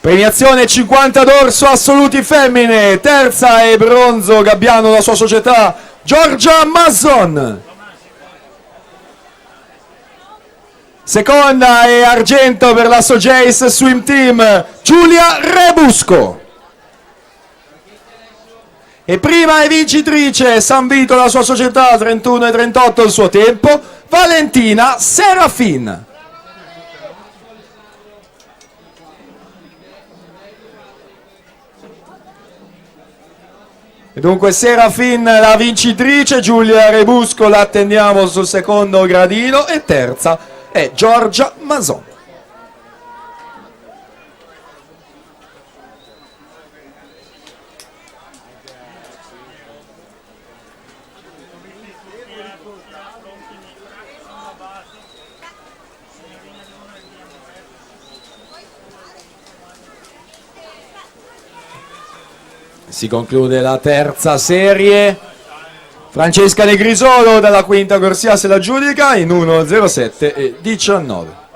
Premiazione 50 d'orso assoluti femmine, terza e bronzo Gabbiano, la sua società, Giorgia Mason. Seconda e argento per la Sogeis Swim Team, Giulia Rebusco. E prima e vincitrice, San Vito, la sua società, 31 e 38 il suo tempo, Valentina Serafin. E dunque Serafin la vincitrice, Giulia Rebusco la attendiamo sul secondo gradino e terza è Giorgia Mason. Si conclude la terza serie. Francesca Negrisolo dalla quinta corsia se la giudica in 1:07 e 19.